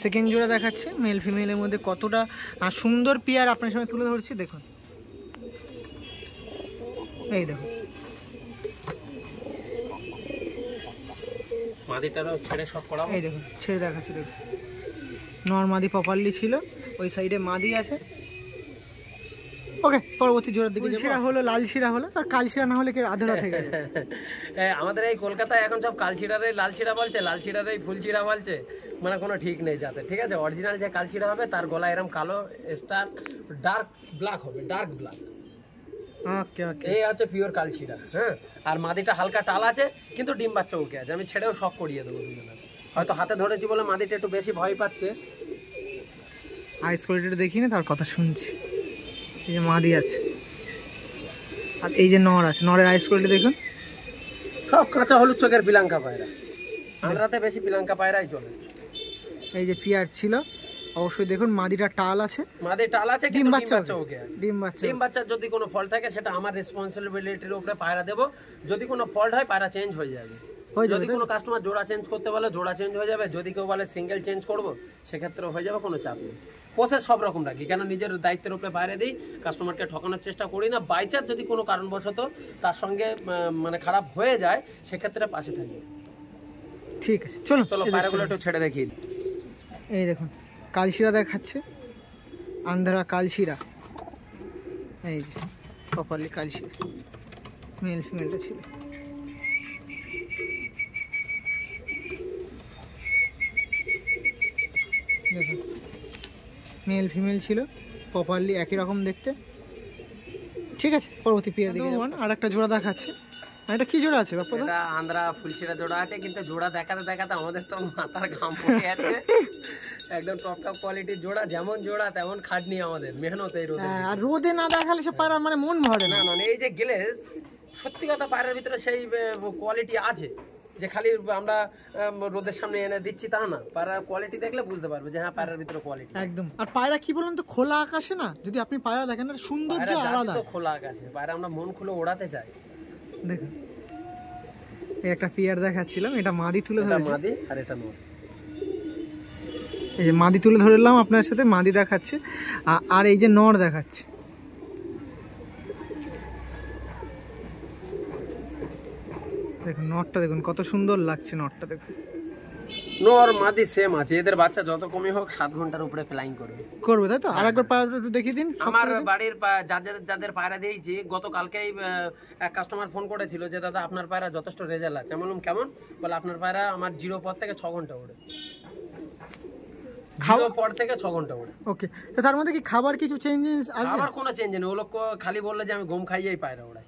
সেকেন্ড জোড়া দেখাচ্ছে। মেল ফিমেলের মধ্যে কতটা সুন্দর পেয়ার আপনার সামনে তুলে ধরছি দেখুন। এই দেখুন মাদিটারও ছেড়ে সব করা, এই দেখুন ছেড়ে দেখাচ্ছে। দেখুন নর মাদি প্রপারলি ছিল, ওই সাইডে মাদি আছে। ওকে, পরবর্তী জোড়ার দিকে শিরা হলো, লাল শিরা হলো, আর কাল শিরা না হলে কি আধরা থেকে আমাদের এই কলকাতায় এখন সব কাল শিরারে লাল শিরা বলছে, লাল শিরারে ফুল শিরা বলছে, মানে কোনো ঠিক নেই যাতে। ঠিক আছে, অরিজিনাল যে কাল শিরা হবে তার গলা এরকম কালো স্টার ডার্ক ব্ল্যাক হবে, ডার্ক ব্ল্যাক। ওকে ওকে, এই হচ্ছে পিওর কাল শিরা। হ্যাঁ, আর মাদিটা হালকা টাল আছে, কিন্তু ডিম বাচ্চা ওকে আছে, আমি ছেড়েও শখ করিয়ে দেবো দুজনের। হয়তো হাতে ধরেছি বলে মাদিটা একটু বেশি ভয় পাচ্ছে। আইস কোয়ালিটিটা দেখি না, তার কথা শুনছি। এই যে মাদি আছে, আর এই যে নর আছে, নরের আইস কোয়ালিটি দেখুন, সব কাঁচা হলুদ চোখের পিলাঙ্কা পায়রা। আন্ধ্রাতে বেশি পিলাঙ্কা পায়রাই চলে। এই যে পিয়ার ছিল, অবশ্যই দেখুন মাদিটা টাল আছে, মাদি টাল আছে, ডিম বাচ্চা ওকে। ডিম বাচ্চার যদি কোনো ফল্ট থাকে সেটা আমার রেসপন্সিবিলিটির উপরে পায়রা দেবো। যদি কোনো ফল্ট হয় পায়রা চেঞ্জ হয়ে যাবে। যদি কোনো কাস্টমার জোড়া চেঞ্জ করতে বলে জোড়া চেঞ্জ হয়ে যাবে, যদি কেউ বলে সিঙ্গেল চেঞ্জ করবো সেক্ষেত্রে হয়ে যাবে, কোনো চাপ নেই। প্রসেস সব রকম রাখি, কেন নিজের দায়িত্বের উপরে বাইরে দিই, কাস্টমারকে ঠকানোর চেষ্টা করি না। বাই চান্স যদি কোনো কারণবশত তার সঙ্গে মানে খারাপ হয়ে যায় সেক্ষেত্রে পাশে থাকি। ঠিক আছে, চলো পায়রাগুলো একটু ছেড়ে দেখি। এই দেখুন কালশিরা দেখাচ্ছে, আন্ধ্রা কালশিরা। এই যে প্রপারলি কালশিরা, মেল ফিমেলটা ছিল। দেখুন মেল ফিমেল ছিল, প্রপারলি একই রকম দেখতে। ঠিক আছে, পরবর্তী পেয়ার দিকে আর একটা জোড়া দেখাচ্ছে। এটা কি জোড়া আছে বাপ্পা? এটা আন্ধ্রা ফুলশিরা জোড়া আছে, কিন্তু জোড়া দেখাতে দেখাতে আমাদের তো মাথার ঘাম পড়ে যাচ্ছে। একদম টপ কোয়ালিটির জোড়া, যেমন জোড়া তেমন খাটনি আমাদের, মেহনত এই রোদে। আর রোদে না দেখালে সে পায়রা মানে মন ভরে না। এই যে গ্লেজ, সত্যি কথা পায়রার ভিতরে সেই কোয়ালিটি আছে যে খালি আমরা রোদের সামনে এনে দিচ্ছি তা না। পায়রার কোয়ালিটি দেখলে বুঝতে পারবে যে হ্যাঁ পায়রার ভিতরে কোয়ালিটি একদম। আর পায়রা কি বলুন তো, খোলা আকাশে না যদি আপনি পায়রা দেখেন না, সৌন্দর্য আলাদা। খোলা আকাশে পায়রা আমরা মন খুলে ওড়াতে চাই। দেখুন এই একটা পেয়ার দেখাচ্ছিলাম, এটা মাদি তুলে ধরেছি, মাদি আর এটা নর। এই যে মাদি তুলে ধরলাম আপনার সাথে, মাদি দেখাচ্ছে, আর এই যে নর দেখাচ্ছে। দেখুন নরটা দেখুন কত সুন্দর লাগছে, নরটা দেখুন। নর মাদি সেম আছে, এদের বাচ্চা যত কমই হোক 7 ঘন্টার উপরে ফ্লাইং করবে, তাই তো? আর একবার পায়রা একটু দেখিয়ে দিন। আমার বাড়ির যাদের পায়রা দিয়েছি, গতকালকেই এক কাস্টমার ফোন করেছিল যে দাদা আপনার পায়রা যথেষ্ট রেজাল্ট আছে। আমি বললাম কেমন? বলে আপনার পায়রা আমার 0 পর থেকে 6 ঘন্টা ওড়ে, খাওয়ার পর থেকে 6 ঘন্টা ওড়ে। ওকে, তো তার মধ্যে কি খাবার কিছু চেঞ্জেস আছে? খাবার কোনো চেঞ্জ নেই, ও লোক খালি বললে যে আমি গম খাইয়েই পায়রা ওড়াই।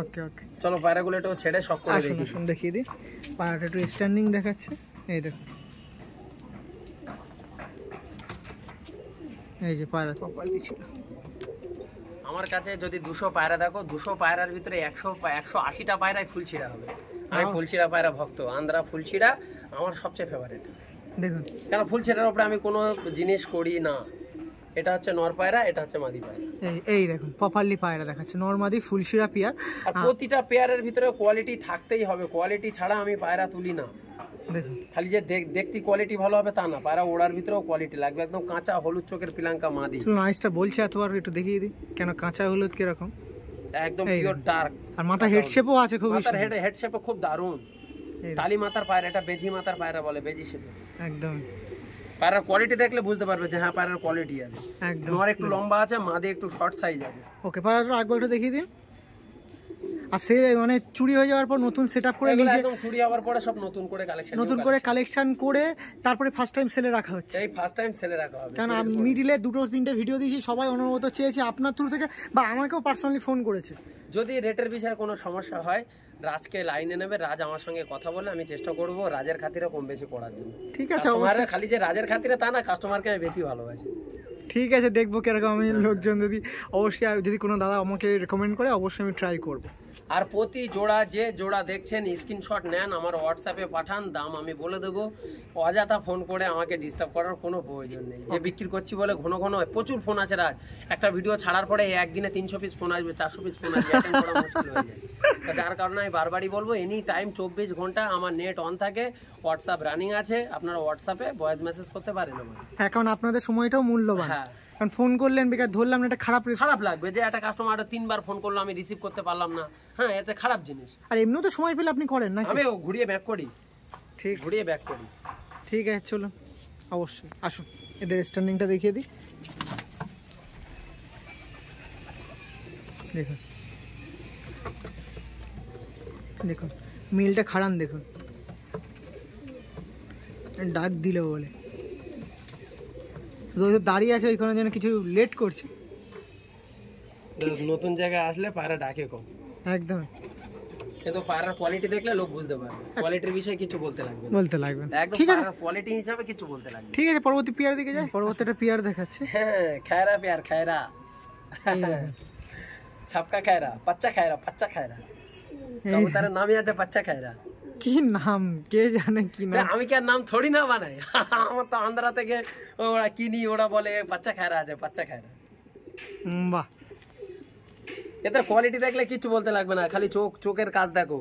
ওকে ওকে, চলো পায়রাগুলো একটু ছেড়ে সব করে দেখি। আসুন দেখিয়ে দিই। পায়রাটা একটু স্ট্যান্ডিং দেখাচ্ছে, এই দেখুন। এই যে পায়রা প্রপারলি ছিল। আমার কাছে যদি 200 পায়রা দেখো, 200 পায়রার ভিতরে 180টা পায়রাই ফুলছিড়া হবে। আমি ফুলছিড়া পায়রা ভক্ত, আন্ধ্রা ফুলছিড়া আমার সবচেয়ে ফেভারিট। দেখুন কেন ফুলছিড়ার উপরে আমি কোনো জিনিস করি না। এটা হচ্ছে নর পায়রা, এটা হচ্ছে মাদি পায়রা। এই দেখুন প্রপারলি পায়রা দেখাচ্ছে, নর মাদি ফুলশিরা পেয়ার। আর প্রতিটা পেয়ারের ভিতরে কোয়ালিটি থাকতেই হবে, কোয়ালিটি ছাড়া আমি পায়রা তুলি না। দেখুন খালি যে দেখতে কোয়ালিটি ভালো হবে তা না, পায়রা ওড়ার ভিতরেও কোয়ালিটি লাগবে। একদম কাঁচা হলুদ চোখের পিলাঙ্কা মাদি। চলুন আইসটা বলছে এতবার একটু দেখিয়ে দিই, কেন কাঁচা হলুদ কিরকম, একদম পিওর ডার্ক। আর মাথা হেড শেপও আছে, খুব মাথার হেড শেপও খুব দারুণ। টালি মাথার পায়রা, এটা বেজি মাথার পায়রা বলে, বেজি শেপে। একদম পায়রার কোয়ালিটি দেখলে বুঝতে পারবে যে হ্যাঁ পায়রার কোয়ালিটি আছে। একদম নর একটু লম্বা আছে, মাদি একটু শর্ট সাইজ আছে। ওকে, পায়রাটা একবার একটু দেখিয়ে দিন। আর সে মানে চুরি হয়ে যাওয়ার পর নতুন সেটআপ করে এগুলো নিজে একদম চুরি হওয়ার পরে সব নতুন করে কালেকশন করে তারপরে ফার্স্ট টাইম সেলে রাখা হচ্ছে। এই ফার্স্ট টাইম সেলে রাখা হবে, কারণ আমি মিডিলে 2-3টে ভিডিও দিয়েছি, সবাই অনুরোধ চেয়েছে আপনার থ্রু থেকে, বা আমাকেও পার্সোনালি ফোন করেছে। যদি রেটের বিষয়ে কোনো সমস্যা হয় রাজকে লাইনে নেবে, রাজ আমার সঙ্গে কথা বলে আমি চেষ্টা করব রাজের খাতিরে কম বেশি করার জন্য। ঠিক আছে, কাস্টমারের খালি যে রাজের খাতিরে তা না, কাস্টমারকে আমি বেশি ভালোবাসি। ঠিক আছে, দেখবো কিরকম আমি লোকজন যদি অবশ্যই যদি কোনো দাদা আমাকে রেকমেন্ড করে অবশ্যই আমি ট্রাই করব। আর প্রতি জোড়া যে জোড়া দেখছেন স্ক্রিনশট নেন, আমার হোয়াটসঅ্যাপে পাঠান, দাম আমি বলে দেবো। অযথা ফোন করে আমাকে ডিস্টার্ব করার কোনো প্রয়োজন নেই। যে বিক্রি করছি বলে ঘন ঘন প্রচুর ফোন আছে রাজ, একটা ভিডিও ছাড়ার পরে একদিনে 300 পিস ফোন আসবে, 400 পিস ফোন আসবে, অ্যাটেন্ড করা মুশকিল হয়ে যায়। যার কারণে আমি বারবারই বলবো এনি টাইম 24 ঘন্টা আমার নেট অন থাকে, হোয়াটসঅ্যাপ রানিং আছে, আপনারা হোয়াটসঅ্যাপে ভয়েস মেসেজ করতে পারেন আমার। এখন আপনাদের সময়টাও মূল্যবান, হ্যাঁ কারণ ফোন করলেন বেকার ধরলাম না, এটা খারাপ লাগবে যে একটা কাস্টমার 3বার ফোন করলো আমি রিসিভ করতে পারলাম না, হ্যাঁ এতে খারাপ জিনিস। আর এমনিও তো সময় পেলে আপনি করেন না, আমি ঘুরিয়ে ব্যাক করি। ঠিক, ঘুরিয়ে ব্যাক করি। ঠিক আছে, চলো অবশ্যই আসুন এদের স্ট্যান্ডিংটা দেখিয়ে দিই। দেখুন দেখুন মিলটা খাড়ান, দেখুন ডাক দিল বলে দাঁড়িয়ে আছে ওইখানে যেন কিছু লেট করছে। নতুন জায়গায় আসলে পায়রা ডাকে কম, একদম, কিন্তু পায়রার কোয়ালিটি দেখলে লোক বুঝতে পারবে। কোয়ালিটির বিষয়ে কিছু বলতে লাগবে না, একদম পায়রার কোয়ালিটি হিসাবে কিছু বলতে লাগবে। ঠিক আছে, পরবর্তী পেয়ার দিকে যাই। পরবর্তীটা পেয়ার দেখাচ্ছে। হ্যাঁ খায়রা পেয়ার, খায়রা ছাপকা খায়রা, পাচ্চা খায়রা। কবুতরের নামই আছে পাচ্চা খায়রা। কি নাম কে জানে, কি নাম, আমি কি আর নাম থোড়ি না বানাই। আমার তো আন্ধ্রা থেকে ওরা কিনি, ওরা বলে পাচ্চা খায়রা আছে, পাচ্চা খায়রা। বাহ, এদের কোয়ালিটি দেখলে কিছু বলতে লাগবে না, খালি চোখের কাজ দেখো,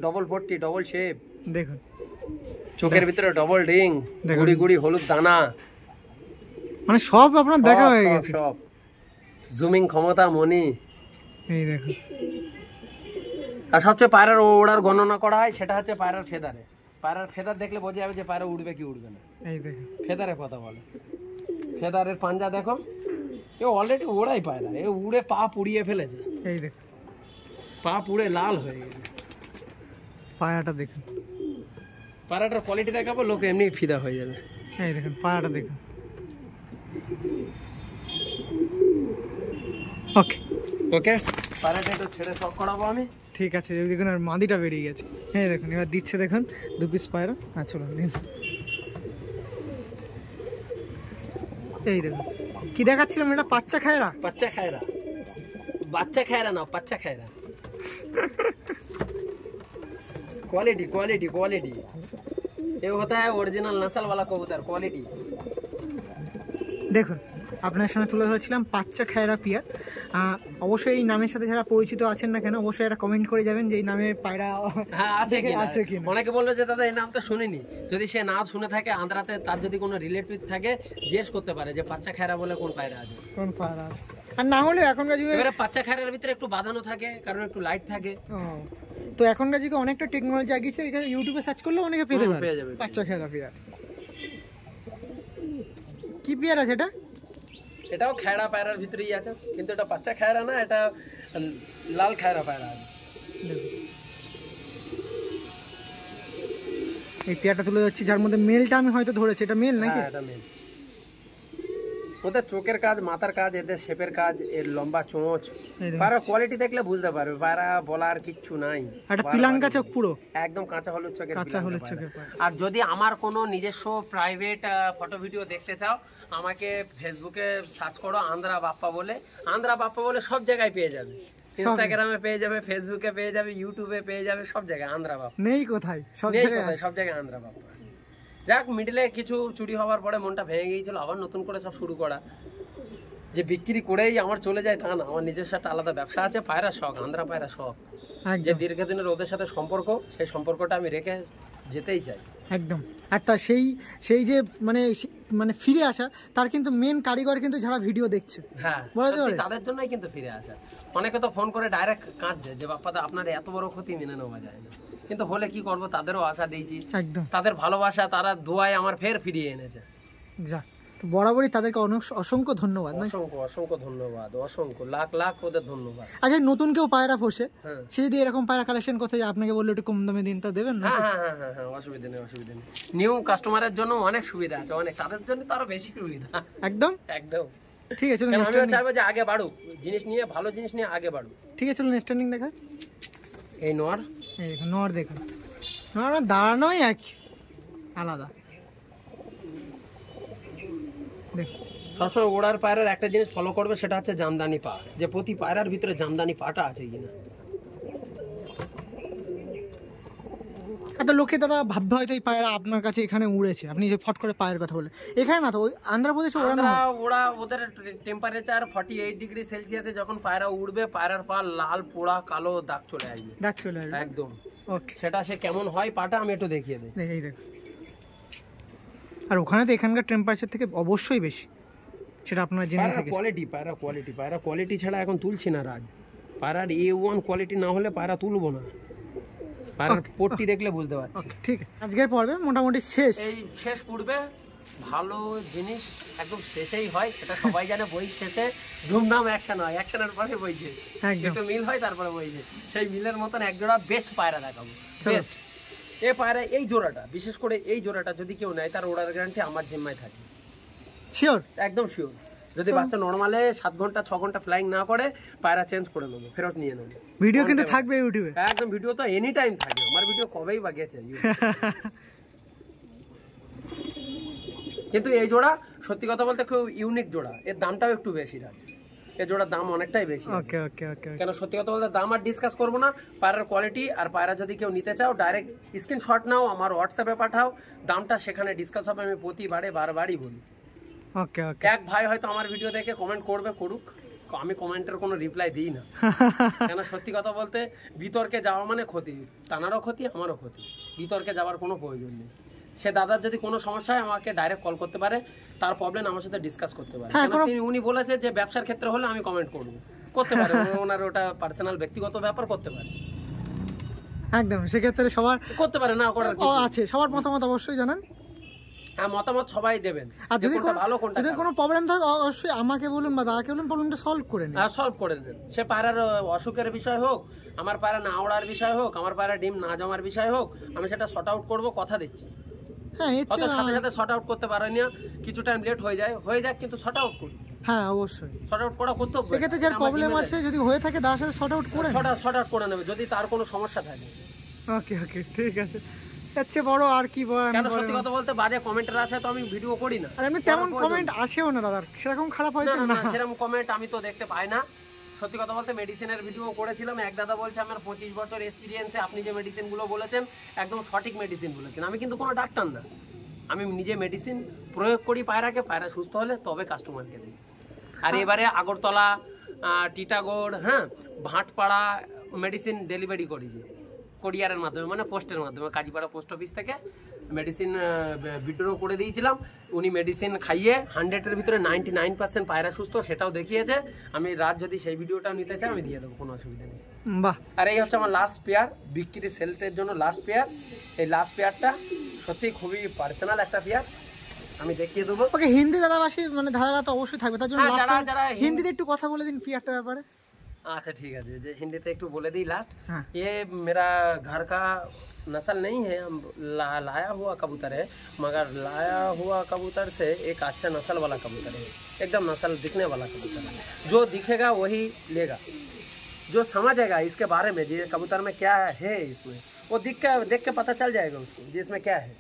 ডবল পট্টি, ডবল শেপ, দেখুন চোখের ভিতরে ডবল রিং, গুড়ি গুড়ি হলুদ দানা, মানে সব আপনার দেখা হয়ে গেছে, সব জুমিং ক্ষমতা মনি। এই দেখুন, আর সবচেয়ে পায়রার ওড়ার গণনা করা হয় সেটা হচ্ছে পায়রার ফেদারে। পায়রার ফেদার দেখলে বোঝা যাবে যে পায়রা উড়বে কি উড়বে না। এই দেখুন ফেদারে কথা বলে, ফেদারের পাঞ্জা দেখো, এ অলরেডি ওড়াই পায়রা, এ উড়ে পা পুড়িয়ে ফেলেছে। এই দেখুন পা পুড়ে লাল হয়ে গেছে। পায়রাটা দেখুন, পায়রাটার কোয়ালিটি দেখাবো, লোক এমনি ফিদা হয়ে যাবে। এই দেখুন পায়রাটা দেখুন। ওকে ওকে, পায়রাটা একটু ছেড়ে শখ করাবো আমি। ঠিক আছে, দেখুন আর মাদিটা বেরিয়ে গেছে। হ্যাঁ দেখুন এবার দিচ্ছে, দেখুন 2 পিস পায়রা। হ্যাঁ চলুন দিন। এই দেখুন কি দেখাচ্ছিলাম, এটা পাচ্চা খায়রা। বাচ্চা খায়রা না, পাচ্চা খায়রা। क्वालिटी ये होता है ओरिजिनल नस्ल वाला कबूतर, क्वालिटी। দেখুন আপনার সামনে তুলে ধরেছিলাম পাচ্চা খায়রা পিয়ার। অবশ্যই এই নামের সাথে যারা পরিচিত আছেন না কেন, অবশ্যই একটা কমেন্ট করে যাবেন যে এই নামে পায়রা আছে কি। অনেকে বললো যে দাদা এই নামটা শুনিনি, যদি সে না শুনে থাকে আন্ধ্রাতে, তার যদি কোনো রিলেটিভ থাকে জিজ্ঞেস করতে পারে যে পাচ্চা খায়রা বলে কোন পায়রা আছে, কোন পায়রা আছে। আর না হলে এখনকার যুগে এবারে পাচ্চা খায়রার ভিতরে একটু বাঁধানো থাকে, কারণ একটু লাইট থাকে। তো এখনকার যুগে অনেকটা টেকনোলজি আগিয়েছে, এখানে ইউটিউবে সার্চ করলে অনেকে পেয়ে যাবে পাচ্চা খায়রা পিয়ার। কি পিয়ার আছে এটা? এটাও খায়রা পায়রার ভিতরেই আছে, কিন্তু এটা পাচ্চা খায়রা না, এটা লাল খায়রা পায়রা আছে। এই পেয়ারটা তুলে যাচ্ছি, যার মধ্যে মেলটা আমি হয়তো ধরেছি। এটা মেল নাকি? হ্যাঁ এটা মেল। ওদের চোখের কাজ, মাথার কাজ, এদের শেপের কাজ, এর লম্বা চোঁচ, পায়রা কোয়ালিটি দেখলে বুঝতে পারবে, পায়রা বলার কিচ্ছু নাই। একটা পিলাঙ্কা চোখ, পুরো একদম কাঁচা হলুদ চোখের, কাঁচা হলুদ চোখের। আর যদি আমার কোনো নিজস্ব প্রাইভেট ফটো ভিডিও দেখতে চাও, আমাকে ফেসবুকে সার্চ করো আন্ধ্রা বাপ্পা বলে, সব জায়গায় পেয়ে যাবে। ইনস্টাগ্রামে পেয়ে যাবে, ফেসবুকে পেয়ে যাবে, ইউটিউবে পেয়ে যাবে, সব জায়গায় আন্ধ্রা বাপ্পা। নেই কোথায়, সব জায়গায় আন্ধ্রা বাপ্পা। যাক, মিডলে কিছু চুরি হওয়ার পরে মনটা ভেঙে গিয়েছিল, আবার নতুন করে সব শুরু করা। যে বিক্রি করেই আমার চলে যায় তা না, আমার নিজস্ব একটা আলাদা ব্যবসা আছে, পায়রা শখ, আন্ধ্রা পায়রা শখ। যে দীর্ঘদিনের ওদের সাথে সম্পর্ক, সেই সম্পর্কটা আমি রেখে যেতেই চাই একদম। আর তা সেই যে মানে ফিরে আসা, তার কিন্তু মেন কারিগর কিন্তু যারা ভিডিও দেখছে, হ্যাঁ তাদের জন্যই কিন্তু ফিরে আসা। অনেকে তো ফোন করে ডাইরেক্ট কাঁদছে যে বাপ্পাদা আপনার এত বড় ক্ষতি মেনে নেওয়া যায় না, কিন্তু হলে কি করব, তাদেরও আশা দিয়েছি, একদম তাদের ভালোবাসা, তারা দোয়ায় আমার ফের ফিরিয়ে এনেছে। যা, তো বরাবরই তাদেরকে অসংখ্য ধন্যবাদ। অসংখ্য অসংখ্য ধন্যবাদ, অসংখ্য লাখ লাখ ওদের ধন্যবাদ। আচ্ছা, নতুন কেউ পায়রা পোষে, সে যদি এরকম পায়রা কালেকশন করতে যায়, আপনাকে বললে একটু কম দামে দিন, তা দেবেন না? হ্যাঁ, অসুবিধা নেই, অসুবিধা নেই। নিউ কাস্টমারের জন্য অনেক সুবিধা আছে, অনেক, তাদের জন্য তো আরো বেশি সুবিধা। একদম একদম ঠিক আছে। আমি চাইবো যে আগে বাড়ুক জিনিস নিয়ে, ভালো জিনিস নিয়ে আগে বাড়ুক। ঠিক আছে, চলুন স্ট্যান্ডিং দেখা। এই নর, এই দেখুন নর, দেখুন নর দাঁড়ানোই এক আলাদা। দেখুন সবসময় ওড়ার পায়রার একটা জিনিস ফলো করবে, সেটা হচ্ছে জামদানি পা, যে প্রতি পায়রার ভিতরে জামদানি পাটা আছে কিনা। এত লোকে দাদা ভাববে হয়তো এই পায়রা আপনার কাছে এখানে উড়েছে, আপনি যে ফট করে পায়ের কথা বলে, এখানে না তো ওই অন্ধ্রপ্রদেশে ওরা ওদের টেম্পারেচার 48 ডিগ্রি সেলসিয়াসে যখন পায়রা উড়বে, পায়রার পা লাল পোড়া কালো দাগ চলে আসবে, দাগ চলে আসবে একদম। ওকে, সেটা সে কেমন হয় পাটা আমি একটু দেখিয়ে দিই। এই দেখ, আর ওখানে তো এখানকার টেম্পারেচার থেকে অবশ্যই বেশি, সেটা আপনারা জেনে থেকে। কোয়ালিটি পায়রা কোয়ালিটি ছাড়া এখন তুলছি না রাজ। পায়রার A1 কোয়ালিটি না হলে পায়রা তুলবো না। পায়রার পট্টি দেখলে বুঝতে পারছি। ঠিক আছে, আজকের পর্বে মোটামুটি শেষ। এই শেষ পূর্বে ভালো জিনিস একদম শেষেই হয়, সেটা সবাই জানে। বই শেষে ধুমধাম অ্যাকশন হয়, অ্যাকশনের পরে বই শেষ, একটু মিল হয়, তারপরে বই শেষ। সেই মিলের মতন এক জোড়া বেস্ট পায়রা দেখাবো, বেস্ট। এই পায়রা, এই জোড়াটা, বিশেষ করে এই জোড়াটা যদি কেউ নেয়, তার ওড়ার গ্যারান্টি আমার জিম্মায় থাকে। শিওর, একদম শিওর। যদি বাচ্চা নরমালে 7 ঘন্টা 6 ঘন্টা ফ্লাইং না করে, পায়রা চেঞ্জ করে নেবো, ফেরত নিয়ে নেবো। ভিডিও কিন্তু থাকবে ইউটিউবে, একদম ভিডিও তো এনি টাইম থাকবে। আমার ভিডিও কবেই বা গেছে। কিন্তু এই জোড়া সত্যি কথা বলতে খুব ইউনিক জোড়া, এর দামটাও একটু বেশি রাখে। এই জোড়ার দাম অনেকটাই বেশি। ওকে ওকে ওকে। কেন সত্যি কথা বলতে দাম আর ডিসকাস করবো না, পায়রার কোয়ালিটি আর পায়রা যদি কেউ নিতে চাও, ডাইরেক্ট স্ক্রিনশট নাও, আমার হোয়াটসঅ্যাপে পাঠাও, দামটা সেখানে ডিসকাস হবে। আমি প্রতিবারে বারবারই বলি। ওকে ওকে। এক ভাই হয়তো আমার ভিডিও দেখে কমেন্ট করবে, করুক, আমি কমেন্টের কোনো রিপ্লাই দিই না। কেন সত্যি কথা বলতে বিতর্কে যাওয়া মানে ক্ষতি, তানারও ক্ষতি আমারও ক্ষতি। বিতর্কে যাওয়ার কোনো প্রয়োজন নেই। সে দাদার যদি কোনো সমস্যা হয় আমাকে ডাইরেক্ট কল করতে পারে, তার প্রবলেম আমার সাথে ডিসকাস করতে পারে। উনি বলেছে যে ব্যবসার ক্ষেত্রে হলে আমি কমেন্ট করবো, করতে পারে, ওনার ওটা পার্সোনাল ব্যক্তিগত ব্যাপার, করতে পারে একদম। সেক্ষেত্রে সবার করতে পারে, না করার কিছু আছে। সবার মতামত অবশ্যই জানান। হ্যাঁ, মতামত সবাই দেবেন। আর যদি কোনো প্রবলেম থাকে অবশ্যই আমাকে বলুন বা দাদাকে বলুন, প্রবলেমটা সলভ করে নিন। সলভ করে দেন। সে পায়রার অসুখের বিষয় হোক, আমার পায়রা না ওড়ার বিষয় হোক, আমার পায়রা ডিম না জমার বিষয় হোক, আমি সেটা শর্ট আউট করবো, কথা দিচ্ছি। হ্যাঁ, সাথে সাথে শর্ট আউট করতে পারেনি, কিছু টাইম লেট হয়ে যাক, কিন্তু শর্ট আউট করি। হ্যাঁ অবশ্যই শর্ট আউট করা করতে হবে। সেক্ষেত্রে যার প্রবলেম আছে যদি হয়ে থাকে তার সাথে শর্ট আউট করে নেবে যদি তার কোনো সমস্যা থাকে। ওকে ওকে, ঠিক আছে। আচ্ছা, বড় আর কি বলেন? কেন সত্যি কথা বলতে বাজে কমেন্টের আসে তো আমি ভিডিও করি না। আর এমনি তেমন কমেন্ট আসেও না দাদা, সেরকম খারাপ হয় না। সেরকম কমেন্ট আমি তো দেখতে পাই না। সত্যি কথা বলতে মেডিসিনের ভিডিও করেছিলাম, এক দাদা বলছে আমার 25 বছর এক্সপিরিয়েন্সে আপনি যে মেডিসিনগুলো বলেছেন একদম সঠিক মেডিসিন বলেছেন। আমি কিন্তু কোনো ডাক্তার না, আমি নিজে মেডিসিন প্রয়োগ করি পায়রাকে, পায়রা সুস্থ হলে তবে কাস্টমারকে দিই। আর এবারে আগরতলা, টিটাগড়, হ্যাঁ, ভাটপাড়া মেডিসিন ডেলিভারি করেছি কোরিয়ারের মাধ্যমে, মানে পোস্টের মাধ্যমে। কাজীপাড়া পোস্ট অফিস থেকে মেডিসিন বিড্রো করে দিয়েছিলাম। উনি মেডিসিন খাইয়ে 100-এর ভিতরে 99% পায়রা সুস্থ, সেটাও দেখিয়েছে। আমি রাত যদি সেই ভিডিওটাও নিতে চাই আমি দিয়ে দেবো, কোনো অসুবিধা নেই। বাহ। আর এই হচ্ছে আমার লাস্ট পেয়ার, বিক্রি সেলটের জন্য লাস্ট পেয়ার। এই লাস্ট পেয়ারটা সত্যি খুবই পার্সোনাল একটা পেয়ার, আমি দেখিয়ে দেবো। ওকে, হিন্দি দাদাবাসী মানে ধারা তো অবশ্যই থাকবে, তার জন্য হিন্দিতে একটু কথা বলে দিন পেয়ারটার ব্যাপারে। अच्छा ठीक है जी, हिंदी तो एक बोले दी लास्ट। ये मेरा घर का नस्ल नहीं है, लाया हुआ कबूतर है, मगर लाया हुआ कबूतर से एक अच्छा नस्ल वाला कबूतर है, एकदम नस्ल दिखने वाला कबूतर है। जो दिखेगा वही लेगा, जो समझेगा इसके बारे में, जी कबूतर में क्या है, इसमें वो देख के पता चल जाएगा उसको जी इसमें क्या है।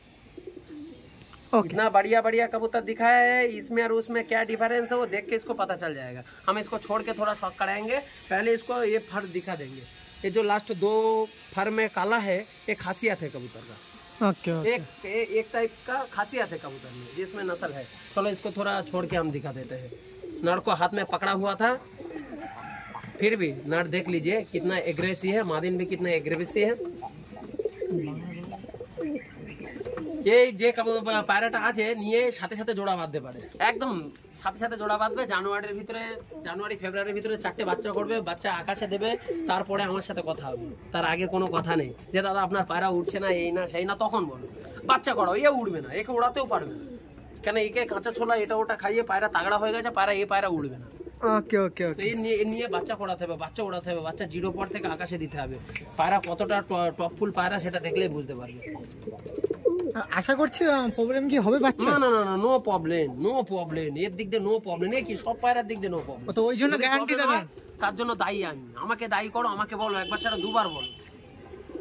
इतना बढ़िया बढ़िया कबूतर दिखाया है, इसमें और उसमें क्या डिफरेंस है वो देख के इसको पता चल जाएगा। हम इसको छोड़ के थोड़ा शॉक कराएंगे, पहले इसको ये फर दिखा देंगे। ये जो लास्ट 2 फर में काला है, एक खासियत है कबूतर का। ओके। एक टाइप का खासियत है कबूतर में, जिसमें नस्ल है। चलो इसको थोड़ा छोड़ के हम दिखा देते हैं। नर को हाथ में पकड़ा हुआ था, फिर भी नर देख लीजिए कितना एग्रेसिव है, मादिन भी कितना एग्रेसिव है। এই যে পায়রাটা আছে নিয়ে সাথে সাথে জোড়া বাঁধতে পারে, একদম সাথে সাথে জোড়া বাঁধবে। জানুয়ারি ফেব্রুয়ারির ভিতরে 4টে বাচ্চা করবে, বাচ্চা আকাশে দেবে, তারপরে আমার সাথে কথা হবে। তার আগে কোনো কথা নেই যে দাদা আপনার পায়রা উঠছে না, এই না সেই না, তখন বলো বাচ্চা করাও, এ উঠবে না, একে ওড়াতেও পারবে না। কেন একে কাঁচা ছোলা এটা ওটা খাইয়ে পায়রা তাগড়া হয়ে গেছে, পায়রা পায়রা উড়বে না। ওকে ওকে ওকে। এই নিয়ে বাচ্চা করাতে হবে, বাচ্চা ওড়াতে হবে, বাচ্চা 0 পর থেকে আকাশে দিতে হবে। পায়রা কতটা টপ ফুল পায়রা সেটা দেখলেই বুঝতে পারবে। আশা করছি প্রবলেম কি হবে বাচ্চা? না না না না, নো প্রবলেম, নো প্রবলেম, এর দিক দিয়ে নো প্রবলেম। এ কি সব পায়রার দিক দিয়ে নো প্রবলেম। তো ওই জন্য গ্যারান্টি দেবেন? তার জন্য দায়ী আমি। আমাকে দায়ী করো, আমাকে বলো, একবার ছাড়া দুবার বলো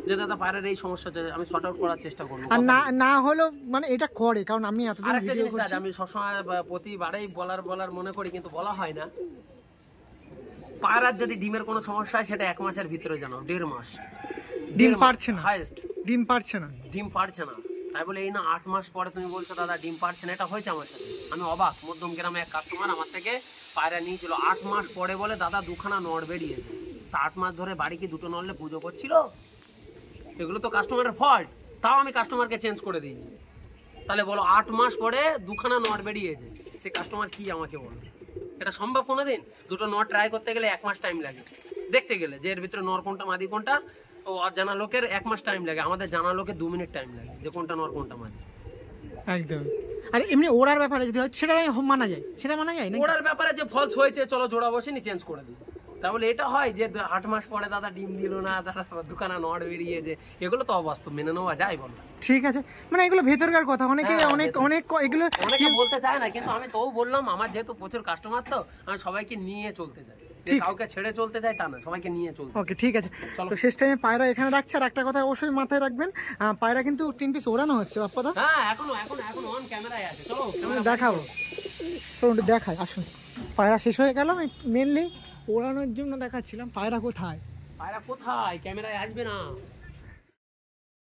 যে দাদা পায়রার এই সমস্যা, আমি সর্ট আউট করার চেষ্টা করবো। আর না হলো মানে এটা করে, কারণ আমি এতদিন আরেকটা ভিডিও জিনিস করছি। আছে, আমি সবসময় প্রতিবারেই বলার মনে করি, কিন্তু বলা হয় না। পায়রার যদি ডিমের কোনো সমস্যা হয় সেটা 1 মাসের ভিতরে জানো, 1.5 মাস ডিম পারছে না, হাইয়েস্ট ডিম পারছে না, ডিম পারছে না। তাই বলে এই না 8 মাস পরে তুমি বলছো দাদা ডিম পারছে না। এটা হয়েছে আমার সাথে, আমি অবাক। মধ্যম গ্রামে এক কাস্টমার আমার থেকে পায়রা নিয়েছিল, 8 মাস পরে বলে দাদা 2খানা নড় বেরিয়েছে। তা 8 মাস ধরে বাড়ি কি 2টো নড়লে পুজো করছিল? এগুলো তো কাস্টমারের ফল্ট। তাও আমি কাস্টমারকে চেঞ্জ করে দিয়েছি। তাহলে বলো 8 মাস পরে 2খানা নট বেরিয়েছে, সে কাস্টমার কি আমাকে বলবে? এটা সম্ভব কোনোদিন? 2টো নট ট্রাই করতে গেলে 1 মাস টাইম লাগে, দেখতে গেলে যে এর ভিতরে নর কোনটা মাদি কোনটা। ও অজানা লোকের 1 মাস টাইম লাগে, আমাদের জানা লোকের 2 মিনিট টাইম লাগে যে কোনটা নর কোনটা মাদি। একদম। আর এমনি ওড়ার ব্যাপারে যদি হয় সেটা মানা যায়, সেটা মানা যায় না? ওড়ার ব্যাপারে যে ফলস হয়েছে, চলো জোড়া বসেনি চেঞ্জ করে দিই। তাহলে এটা হয় যে 8 মাস পরে দাদা ডিম দিল না, দাদা 2খানা নট বেরিয়েছে, এগুলো তো অবাস্তব, মেনে নেওয়া যায় বলো? ঠিক আছে, মানে এগুলো ভেতরকার কথা, অনেকে অনেক এগুলো অনেকে বলতে চায় না, কিন্তু আমি তো বললাম আমার যেহেতু প্রচুর কাস্টমার, তো আমি সবাইকে নিয়ে চলতে চাই, কাউকে ছেড়ে চলতে চাই তা না, সবাইকে নিয়ে চলতে। ওকে ঠিক আছে। তো শেষ টাইমে পায়রা এখানে রাখছে। আর একটা কথা অবশ্যই মাথায় রাখবেন, পায়রা কিন্তু 3 পিস ওড়ানো হচ্ছে বাপ্পাদা। হ্যাঁ, এখনো অন ক্যামেরায় আছে। চলো দেখাবো, তো দেখাই, আসুন। পায়রা শেষ হয়ে গেল, মেনলি ওড়ানোর জন্য দেখাচ্ছিলাম পায়রা কোথায়। পায়রা কোথায়, ক্যামেরায় আসবে না।